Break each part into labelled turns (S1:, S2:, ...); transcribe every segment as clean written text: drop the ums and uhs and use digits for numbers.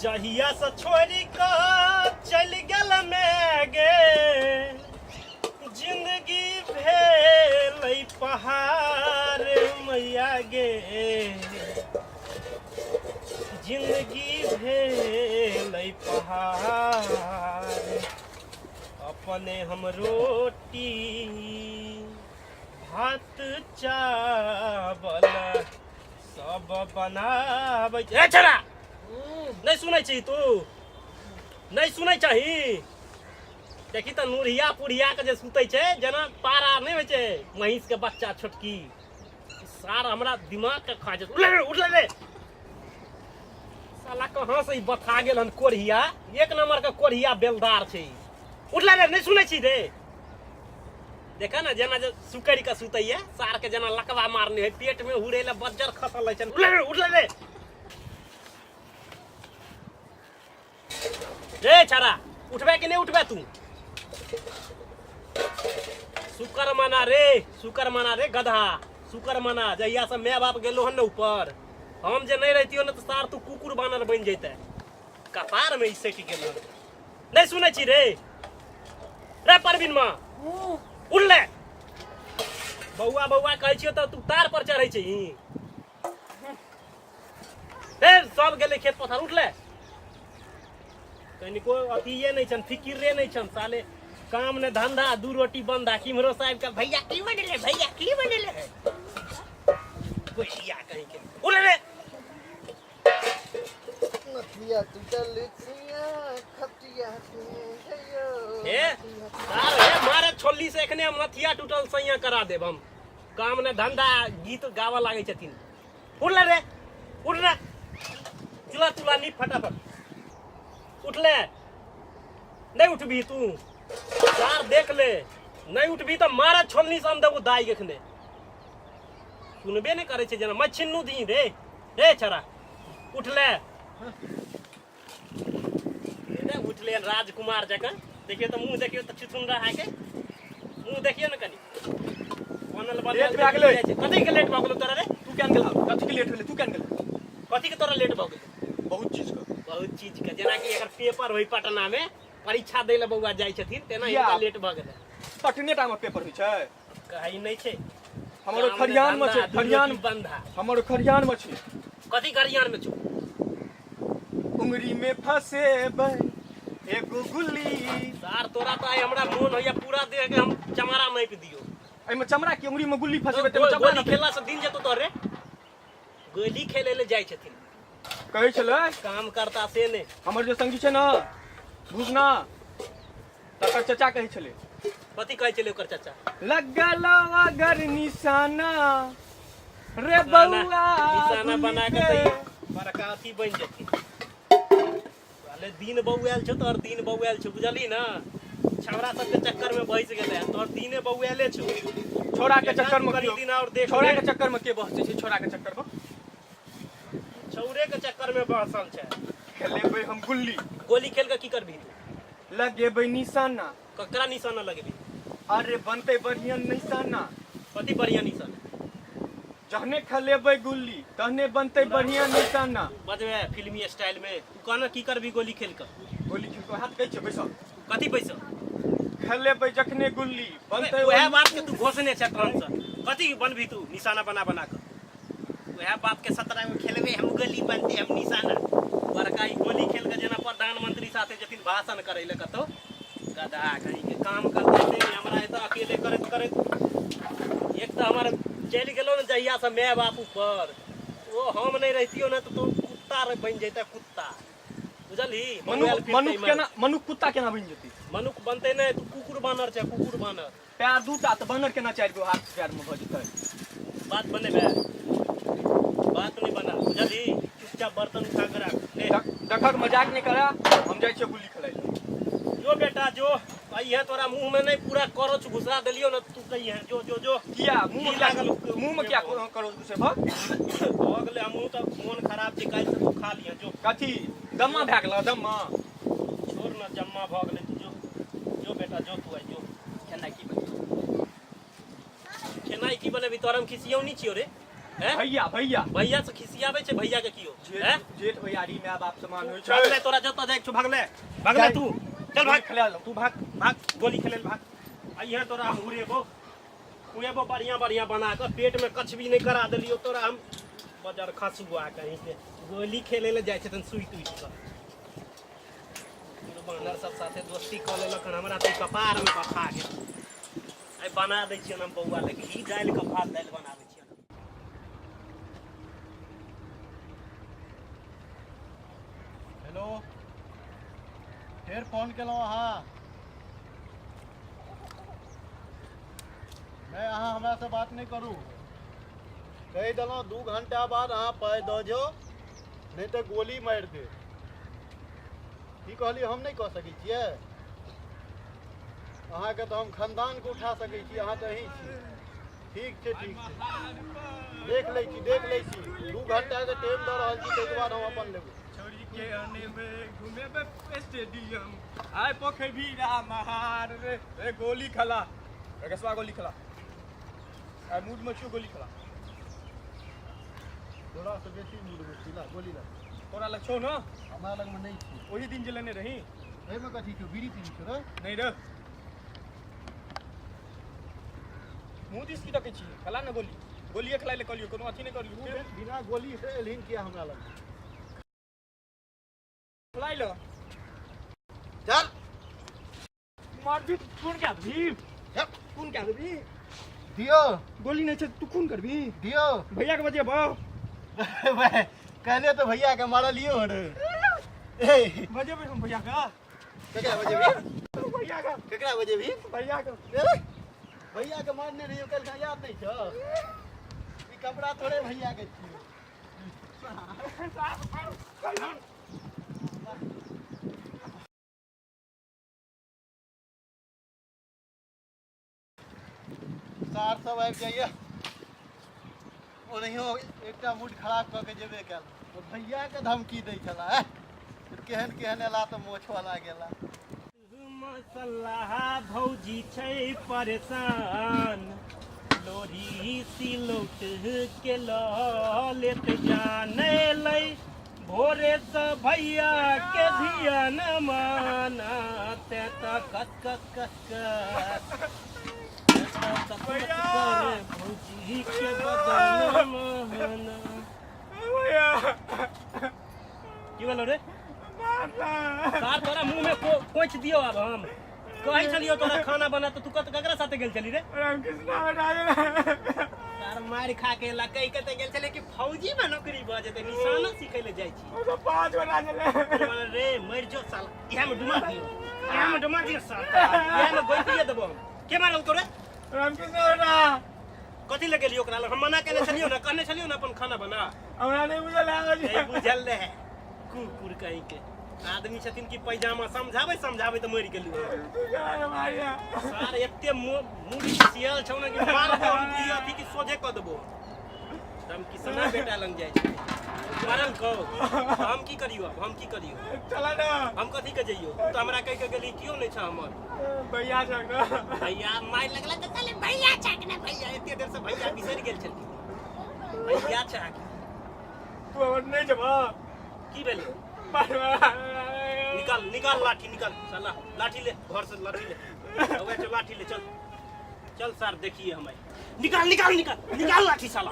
S1: जहिया से छोड़ी का चल गल में गे जिंदगी भेल पहाड़ मैया गे जिंदगी भेल पहाड़ अपने हम रोटी भात चावल सब बनाबै ए छरा नहीं सुनै छी तू नहीं सुनै चाही देखी तो नूरिया पुरिया के जे सुतै छै जना पारा नहीं होइ छै महिष के बच्चा छोटकी सार हमरा दिमाग के खा छै उठ ले साला कहां से बथा गेल हन कोरिया एक नंबर के कोरिया बेलदार छै उठ ले नहीं सुनै छी रे देखा ना जना जो सुकड़ी का सुतैया सार के जना लकवा मारने है पेट में हुरे ले बज्जर खसल है उठ ले रे छारा उठबे कि नहीं उठबे तू शुक्र मना रे गधा शुक्र मना जहिया से माय बाप गेलो हन न ऊपर हम जे नहीं रहतियो न तो सार तू कुकुर बानर बन जैते कपार में इससे की गेलो नहीं सुनै छी रे परवीन मां उठ ले बउआ कहै छियो तो तू तार पर चढ़ै छी फिर सब गेले खेत पथार उठ ले कनिको अथिये नहीं छन फिकिरे नहीं छन साले काम ने धंधा दू रोटी बंदा किमरो साहब का भैया की बनेले कोइया कहीं के उठ ले
S2: नथिया टूटल छिया खटिया के
S1: हे सार हे मारे छोल्ली से एखने मथिया टूटल सैया करा देब हम काम ने धंधा गीत गावा लागे छथिन उठ ले चला तुला नी फटाफट उठ ले नहीं उठबी तू सार देख ले नहीं उठबी तो मारे छोल्ली से हम देबो दाई एखने सुनबे नहीं करे छे जना मछिन्नू दी रे छरा उठ ले उठ ले राजकुमार जका देखिए तो मुंह देखियो तो चिथुन रहा है के मुंह देखियो न कनी बनल
S3: लेट भए गेलै
S1: कथि के लेट भ गेलो तोरा रे
S3: तू केन गेला कथि के लेट भेलै तू केन गेला
S1: कथि के तोरा लेट भ गेलो बहुत चीज के जेना कि एकर पेपर होई पटना में परीक्षा दै ले बौआ जाय छथिन तेना इनका लेट भ गेलै
S3: पटने टा में पेपर होई छै
S1: कहि नहीं छै
S3: हमरो खरियान में छै खरियान
S1: बंधा
S3: हमरो खरियान में छै
S1: कथि खरियान में छु
S3: उंगली में फसेबै एगो गुल्ली
S1: सार तोरा तो आई हमरा मोन होया पूरा देह के हम चमड़ा नाप दियो
S3: एमे चमड़ा के उंगली में गुल्ली फसेबै त चमड़ा
S1: गोली खेला से दिन जतो तोरे गोली खेले ले जाय छथिन
S3: कहै छलै
S1: काम करता से ने
S3: हमर जे संगी छै ना बुझना तकर चाचा कहै छलै
S1: कथि कहै छलै ओकर चाचा
S3: लगलो अगर निशाना रे बउआ
S1: निशाना बना के त बड़का अथी बन जेती वाले दिन बउआल छ तोर दिन बउआल छ बुझली ना छौरा सब के चक्कर में बहिस गेले तोर दिने बउआले छ
S3: छोरा के चक्कर में
S1: दिन और देख
S3: छोरा के चक्कर में के बहसे छै छोरा के चक्कर में
S1: छौरे के चक्कर में बहसल छै
S3: खेलेबै हम गुल्ली
S1: गोली खेल के की करबी तू
S3: लगेबै निशाना
S1: ककरा निशाना लगेबी
S3: अरे बनते बढ़िया निशाना
S1: कथि बढ़िया निशाना
S3: जहने खेलेबै गुल्ली तहने बनते बढ़िया निशाना
S1: बजबे फिल्मी स्टाइल में तू कहना की करबी गोली खेल के
S3: गोली खेल के हाथ कहै छै बैसल
S1: कथि पैसा
S3: खेलेबै जखने गुल्ली बनते
S1: वह बात के तू घोषणे छै ट्रांस कथि बनबी तू निशाना बना के वह बात के 17 में खेलबे हम गोली बनते हम निशाना बड़का गोली खेल के जना प्रधानमंत्री साथे जतिन भाषण करे ले कतो गधा कहीं के काम करते थे हमरा त अकेले करत एक तो हमारे चल गेलो न जहिया से माय बाप ऊपर वो हम नहीं रहतियो न तो कुत्ता बन जैता कुत्ता बुझली
S3: मनुख कुत्ता केना बन जेती
S1: मनुख बनते नहीं तू कुकुर बानर छै कुकुर बानर
S3: पैर दूटा त बानर केना चारि गो हाथ पैर में भ जेतै
S1: बात बनेबे बात नहीं बना बुझली चुपचाप बर्तन उठा कर रख
S3: देखक मजाक नहीं करा हम जाय छै गुल्ली खेलै
S1: जो बेटा जो कहिए तोरा मुंह में नहीं पूरा करोच घुसा दिलियो न तू कहिए जो
S3: किया मुंह में क्या करो से भग
S1: गेले हमहू त मन खराब छै काल से तू खा लिया जो
S3: कथी दम्मा भए गेल दम्मा
S1: छोड़ न जम्मा भ गेले तू जो बेटा जो तू जो
S3: खेनाइ की बने
S1: खेनाइ की बने भी तोरा हम खिसियौ नहीं छियो रे हैं?
S3: भैया भैया
S1: भैया से खिसियाबे छे भैया के कियो हैं?
S3: जेठ भैयारी माय बाप समान होय
S1: भाग
S3: छै।
S1: ले तोरा जत जाए भाग ले तू चल भाग
S3: खेला लो।
S1: तू भाग गोली खेले भाग आइए तोरा हम उड़ेबो बढ़िया बना के पेट में कछ भी नहीं करा देलियो तोरा हम बजर खसुआ कहीं से गोली खेले ले जाए छन सुई तुई के बानर सब साथे दोस्ती क लेलक हमरा त कपार में बखा गेल आई बना दै छियन हम बौआ लगे ई दाल के भात दाल बनाबै छियन।
S2: हेलो फिर फोन केलहुँ अहाँ नहीं अहाँ हमरा से बात नहीं करू कही देलहुँ 2 घंटा बाद अहाँ पाइ दऽ जो नहीं तो गोली मारि दे की कहलिए हम नहीं कह सकै छियै अहाँके तो हम खानदान को उठा सकै छी अहाँ तो अहीं छी ठीक छै देख लै छी 2 घंटा के टाइम दऽ रहल छी ताहिके बाद हम अपन लेबै
S3: छोरी के आने में घूमे स्टेडियम आय पोखर भी रहा महार रे गोली खला रगसवा गोली खला आ मूड में छो गोली खला
S2: थोड़ा सा बेसी मूड में छी ला गोली ला
S3: तोरा लग छौ न
S2: हमरा लग में नहीं छी
S3: ओही दिन जे लेने रही
S2: एहिमे कथी छौ बीड़ी पीनी छौ रे
S3: नहीं रे मुंह दिस की तकै छी खला न गोलिए खलाइ ले कहलियो कोनो अथी नहीं करलियो
S2: बिना गोली से एलहिन किया हमरा लग
S3: खलाइ ल
S2: चल
S3: मार भी खून क्या भी खून क्या भी
S2: दियो
S3: गोली नहीं छै तू खून करबी
S2: दियो
S3: भैया के बजे बा
S2: कहले तो भैया के मारलियो रे ए
S3: बजे भी हम भैया का
S2: केकरा बजेबी
S3: भैया का
S2: केकरा बजेबी
S3: भैया का
S2: भैया के मारने रहियो कल का याद नहीं छौ ई कपड़ा थोड़े भैया के छियो सार सब आबि जाइए ओनाहियो एकटा मूड खराब कऽ के जेबे कयल तो भैया के धमकी दै छला केहन केहन एला तऽ मोछवाला गेला
S1: मसल्ला भौजी छै परेशान लोरी सिलौट के लेत जाने लै भोरे से भैया के धियान माना ते त कस भौजी के बदन माना
S3: भैया
S1: की बोलो रे साथ तोरा मुंह में कोच दियो अब हम कहि चलियो तोरा खाना बना तो तू ककरा साथे गेल चली रे
S3: रामकृष्ण बना
S1: तार मार खा के ला कहि कते गेल छले कि फौजी में नौकरी भ जेते निशाना सिखै ले जाय छी
S3: ओ तो 5 बना देले
S1: रे मर जो साल इहा में डुमा दियो साल इहा में गोइतिए देबो के मारल तोरे
S3: रामकृष्ण बना
S1: कथि ले गेलियो ओकरा हम मना केने छलियो ना कहने छलियो ना अपन खाना बना
S3: हमरा नहीं बुझल
S1: नहीं बुझल रहे कुकुर कहीं के आदमी छथिन कि पैजामा समझाबै त मरि गेलु
S3: मारिया
S1: सार एते मुड़ी सियल छौ ना कि मार के हम की अथी की सोझे क देबो हम किसना बेटा लंग जाय छै मारल को हम की करियो अब हम की करियो
S3: चला ना
S1: हम कथि के जइयो तू त हमरा कहि के गेली कियो नै छ हमर
S3: भैया छक ना
S1: भैया मार लगला त चले भैया छक ना भैया एते देर से भैया बिसर गेल छलकी भैया छक
S3: तू और नहीं जबा
S1: की भेलै निकाल लाठी निकाल साला लाठी ले घर से लाठी ले ओए चल लाठी ले चल सर देखिए हमें निकाल लाठी साला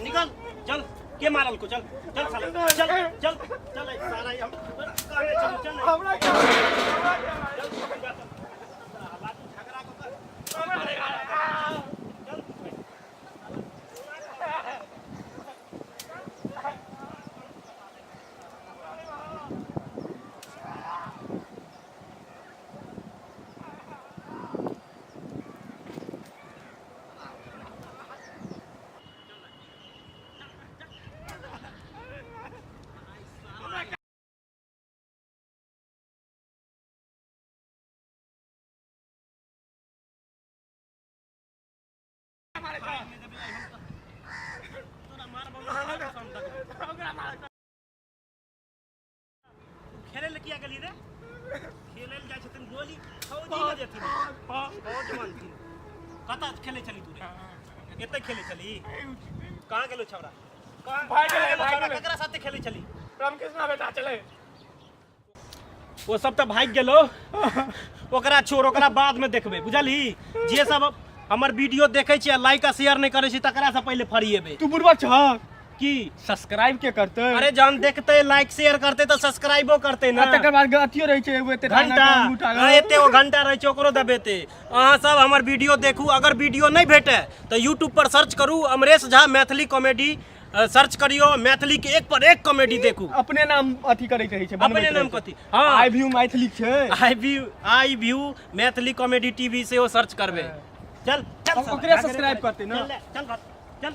S1: निकाल चल के मारल को चल साला चल सारा हम चल
S3: हमरा क्या
S1: लाठी झगड़ा को खेले ले किया गेली रे खेले ले जाय छथिन गोली फौजी में जेथिन फौज मानथिन कता खेले चली तू रे एते खेले चली कहाँ गेलो छौरा कहाँ
S3: भाग गेलै,
S1: गेलो
S3: भाग
S1: छौरा?
S3: गेलै।
S1: ककरा साथे खेलै छली
S3: रामकृष्णा बेटा चले
S1: वो सब तो भाग गेलो ओकरा छोड़ ओकरा बाद में देखबे बुझली जे सब हमर वीडियो देखे छी लाइक आ शेयर नहीं करे छी तकरा से पहले फरिएबे
S3: तू बुढ़वा छ
S1: की
S3: सब्सक्राइब के करते
S1: अरे जहन देखते लाइक शेयर करते तो सब्सक्राइबो करते ना
S3: तकर बाद अथियो रहै छै एगो एते
S1: घंटा एते ओ घंटा रहे छै ओकरो दबेते अहाँ सब हमर वीडियो देखू अगर वीडियो नहीं भेटे तो यूट्यूब पर सर्च करू अमरेश झा मैथिली कॉमेडी सर्च करियो मैथिली के एक पर एक कॉमेडी देखू
S3: अपने नाम अथी करैत रहै छै
S1: अपने नाम कथी हाँ
S3: आई व्यू मैथिली छै
S1: eye view Maithili comedy TV से वो सर्च करबे चल चल
S3: ओकरे सब्सक्राइब करते ना
S1: चल चल